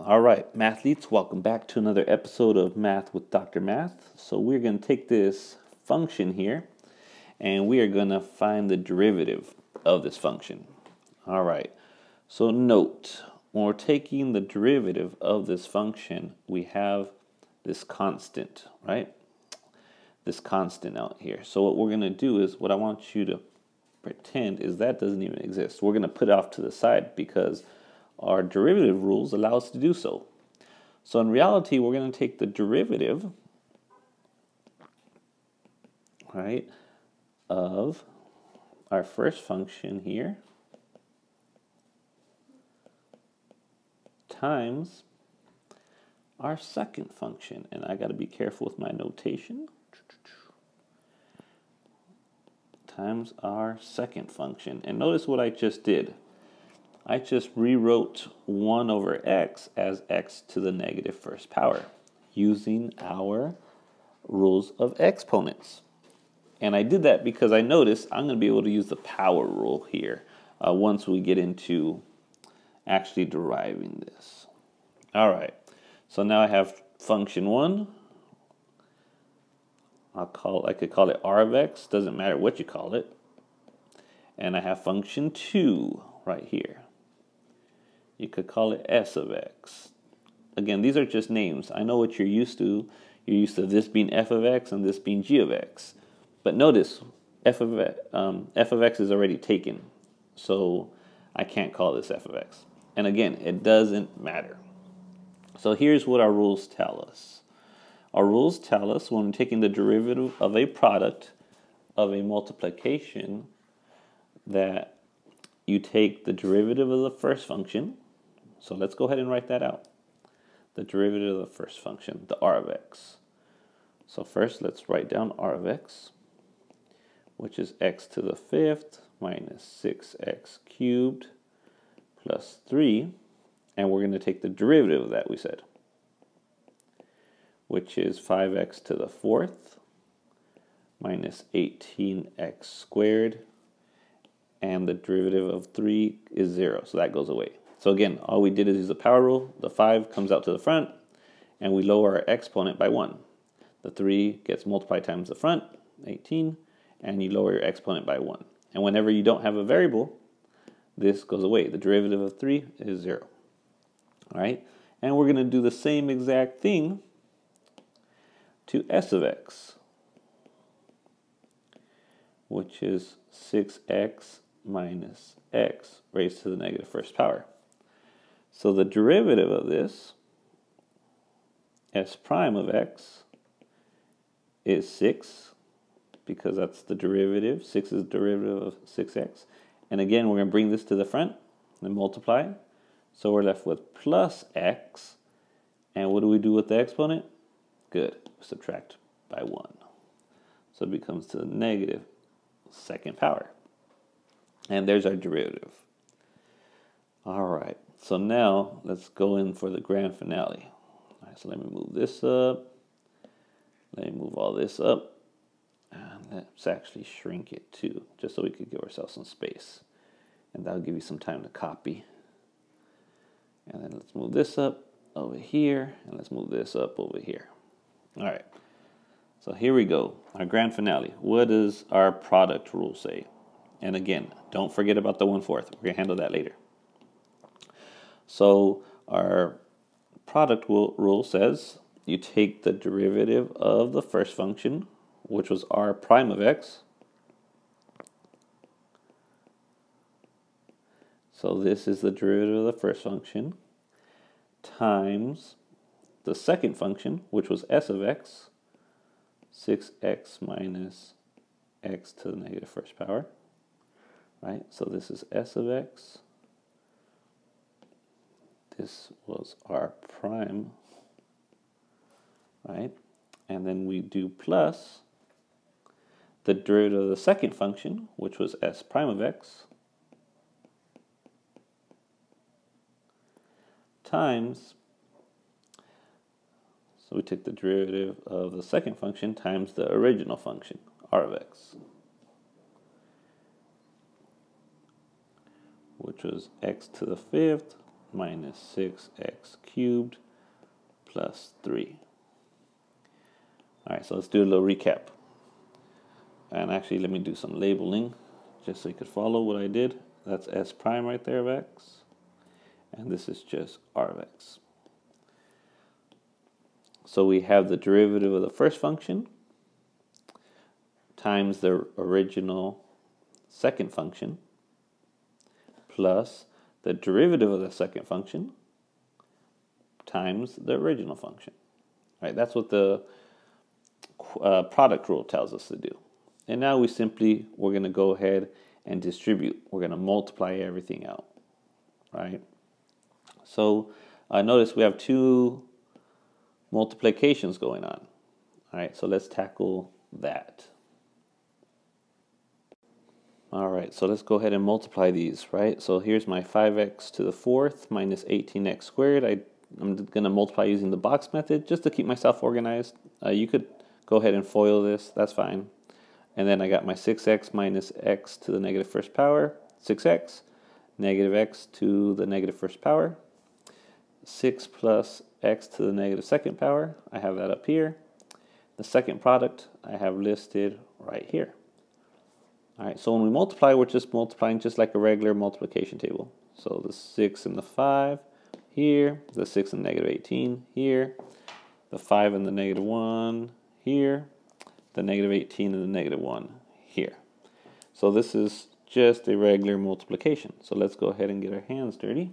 All right, mathletes, welcome back to another episode of Math with Dr. Math. So we're going to take this function here and we are going to find the derivative of this function. All right, so note, when we're taking the derivative of this function, we have this constant, right? This constant out here. So what we're going to do is, what I want you to pretend is that doesn't even exist. We're going to put it off to the side because our derivative rules allow us to do so. So in reality, we're going to take the derivative, right, of our first function here times our second function. And I got to be careful with my notation. Times our second function. And notice what I just did. I just rewrote 1 over x as x to the negative first power using our rules of exponents. And I did that because I noticed I'm going to be able to use the power rule here once we get into actually deriving this. All right, so now I have function 1. I could call it r of x, doesn't matter what you call it. And I have function 2 right here. You could call it s of x. Again, these are just names. I know what you're used to. You're used to this being f of x and this being g of x. But notice, f of x is already taken. So I can't call this f of x. And again, it doesn't matter. So here's what our rules tell us. Our rules tell us when we're taking the derivative of a product of a multiplication that you take the derivative of the first function. So let's go ahead and write that out. The derivative of the first function, the r of x. So first let's write down r of x, which is x to the 5th minus 6x cubed plus 3. And we're going to take the derivative of that, we said, which is 5x to the 4th minus 18x squared. And the derivative of 3 is 0, so that goes away. So again, all we did is use the power rule. The 5 comes out to the front, and we lower our exponent by 1. The 3 gets multiplied times the front, 18, and you lower your exponent by 1. And whenever you don't have a variable, this goes away. The derivative of 3 is 0. All right? And we're going to do the same exact thing to s of x, which is 6x minus x raised to the negative first power. So the derivative of this, s prime of x, is 6, because that's the derivative. 6 is the derivative of 6x. And again, we're going to bring this to the front and multiply. So we're left with plus x. And what do we do with the exponent? Good. Subtract by 1. So it becomes to the negative second power. And there's our derivative. All right, so now let's go in for the grand finale. All right, so let me move this up. Let me move all this up. And let's actually shrink it too, just so we could give ourselves some space. And that'll give you some time to copy. And then let's move this up over here, and let's move this up over here. All right, so here we go, our grand finale. What does our product rule say? And again, don't forget about the 1/4. We're going to handle that later. So our product rule says you take the derivative of the first function, which was r prime of x. So this is the derivative of the first function times the second function, which was s of x, 6x minus x to the negative first power. Right, so this is s of x. This was r prime, right? And then we do plus the derivative of the second function, which was s prime of x, times, so we take the derivative of the second function times the original function, r of x, which was x to the 5th minus 6x cubed plus 3. All right, so let's do a little recap. And actually, let me do some labeling just so you could follow what I did. That's s prime right there of x. And this is just r of x. So we have the derivative of the first function times the original second function plus the derivative of the second function times the original function. Right? That's what the product rule tells us to do. And now we're going to go ahead and distribute. We're going to multiply everything out. Right? So notice we have two multiplications going on. All right, so let's tackle that. All right, so let's go ahead and multiply these, right? So here's my 5x to the fourth minus 18x squared. I'm going to multiply using the box method just to keep myself organized. You could go ahead and FOIL this, that's fine. And then I got my 6x minus x to the negative first power, 6x, negative x to the negative first power, 6 plus x to the negative second power. I have that up here. The second product I have listed right here. All right, so when we multiply, we're just multiplying just like a regular multiplication table. So the 6 and the 5 here, the 6 and negative 18 here, the 5 and the negative 1 here, the negative 18 and the negative 1 here. So this is just a regular multiplication. So let's go ahead and get our hands dirty.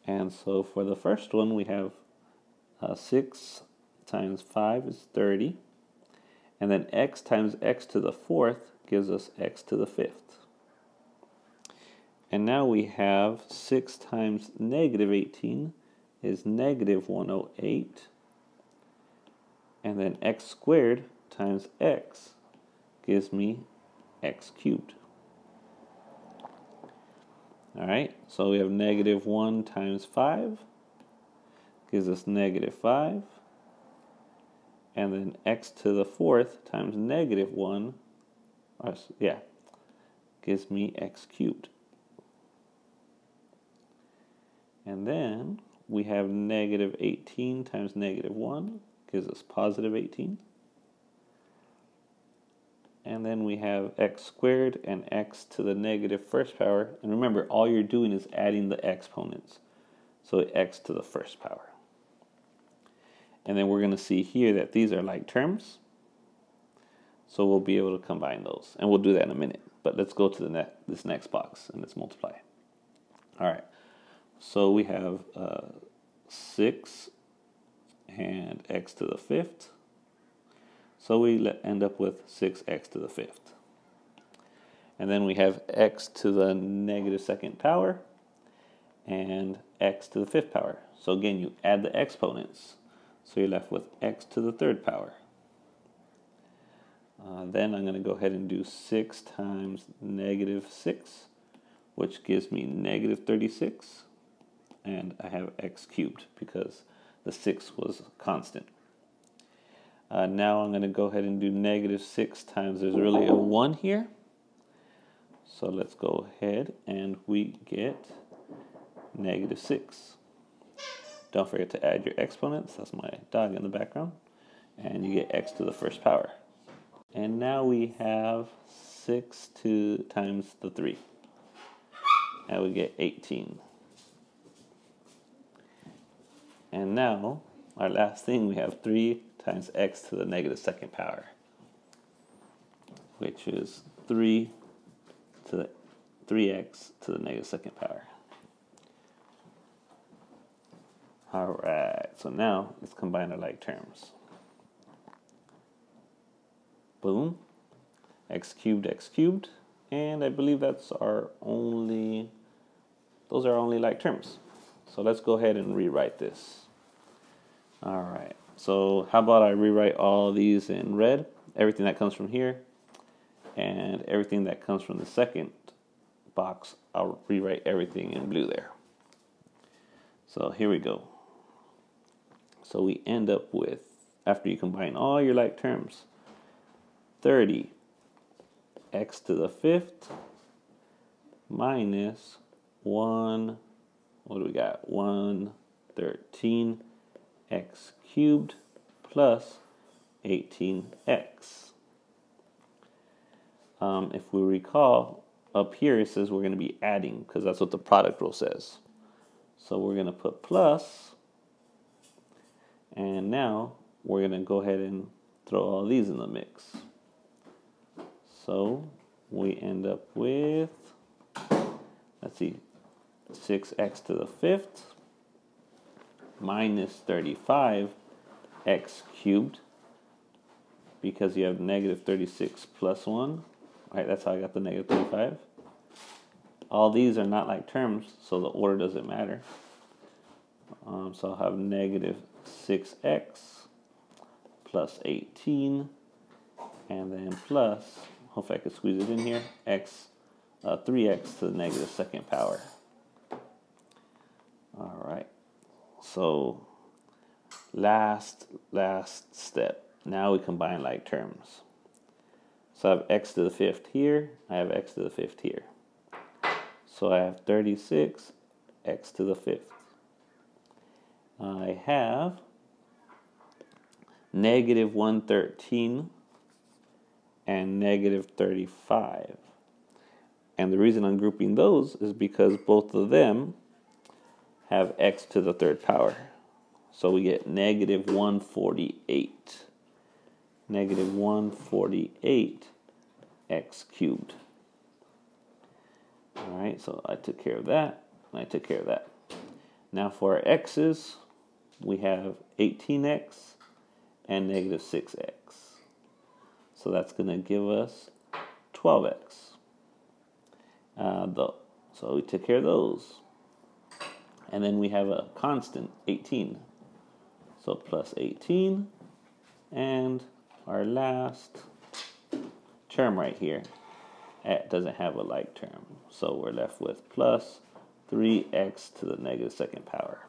And so for the first one, we have 6 times 5 is 30. And then x times x to the fourth gives us x to the fifth. And now we have 6 times negative 18 is negative 108. And then x squared times x gives me x cubed. All right, so we have negative 1 times 5 gives us negative 5. And then x to the fourth times negative 1, gives me x cubed. And then we have negative 18 times negative 1 gives us positive 18. And then we have x squared and x to the negative first power. And remember, all you're doing is adding the exponents. So x to the first power. And then we're going to see here that these are like terms. So we'll be able to combine those. And we'll do that in a minute. But let's go to this next box and let's multiply. All right. So we have 6 and x to the fifth. So we end up with 6x to the fifth. And then we have x to the negative second power and x to the fifth power. So again, you add the exponents. So you're left with x to the third power. Then I'm going to go ahead and do 6 times negative 6, which gives me negative 36. And I have x cubed because the 6 was constant. Now I'm going to go ahead and do negative 6 times, there's really a 1 here. So let's go ahead and we get negative 6. Don't forget to add your exponents. That's my dog in the background. And you get x to the first power. And now we have 6 times the 3. And we get 18. And now, our last thing, we have 3 times x to the negative second power, which is 3x to the negative second power. All right, so now let's combine our like terms. Boom, x cubed, and I believe those are only like terms. So let's go ahead and rewrite this. All right, so how about I rewrite all these in red, everything that comes from here, and everything that comes from the second box, I'll rewrite everything in blue there. So here we go. So we end up with, after you combine all your like terms, 30 x to the fifth minus what do we got? 113 x cubed plus 18x. If we recall, up here it says we're going to be adding because that's what the product rule says. So we're going to put plus, and now we're going to go ahead and throw all these in the mix. So we end up with, let's see, 6x to the 5th minus 35x cubed, because you have negative 36 plus 1. Right, that's how I got the negative 35. All these are not like terms, so the order doesn't matter. So I'll have negative 6x plus 18, and then plus, hopefully I can squeeze it in here, 3x to the negative 2nd power. All right, so last step. Now we combine like terms. So I have x to the 5th here, I have x to the 5th here. So I have 36 x to the 5th. I have negative 113 and negative 35. And the reason I'm grouping those is because both of them have x to the 3rd power. So we get negative 148. Negative 148 x cubed. All right, so I took care of that, and I took care of that. Now for our x's, we have 18x and negative 6x. So that's going to give us 12x. So we took care of those. And then we have a constant, 18. So plus 18, and our last term right here, it doesn't have a like term. So we're left with plus 3x to the negative 2nd power.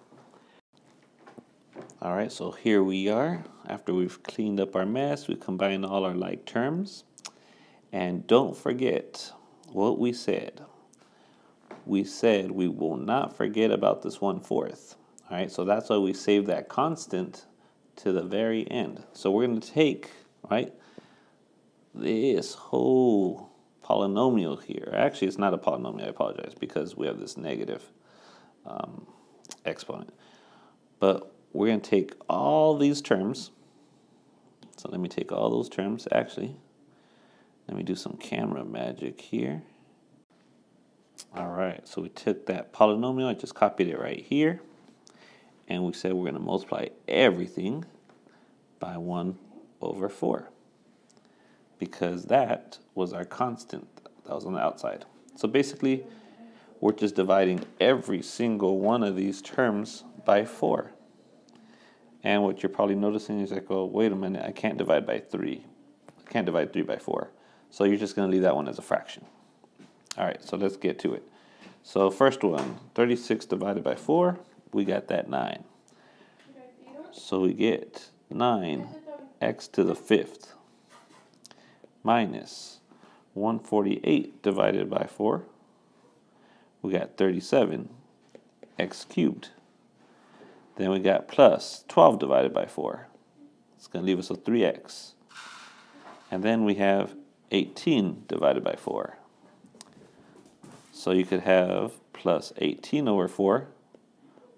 All right, so here we are. After we've cleaned up our mess, we combined all our like terms. And don't forget what we said. We said we will not forget about this 1/4. All right, so that's why we saved that constant to the very end. So we're going to take, right, this whole polynomial here. Actually, it's not a polynomial, I apologize, because we have this negative exponent. But we're going to take all these terms. So let me take all those terms, actually. Let me do some camera magic here. All right, so we took that polynomial, I just copied it right here. And we said we're going to multiply everything by 1/4. Because that was our constant that was on the outside. So basically, we're just dividing every single one of these terms by 4. And what you're probably noticing is like, oh, wait a minute, I can't divide by 3. I can't divide 3 by 4. So you're just going to leave that one as a fraction. All right, so let's get to it. So first one, 36 divided by 4, we got that 9. So we get 9x to the 5th minus 148 divided by 4. We got 37 x cubed. Then we got plus 12 divided by 4. It's going to leave us with 3x. And then we have 18 divided by 4. So you could have plus 18 over 4,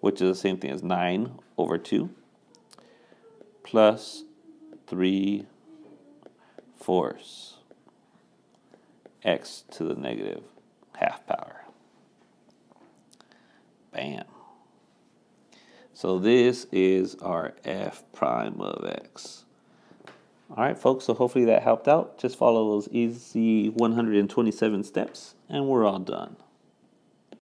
which is the same thing as 9 over 2, plus 3/4 x to the negative half power. Bam. So this is our f prime of x. All right, folks, so hopefully that helped out. Just follow those easy 127 steps, and we're all done.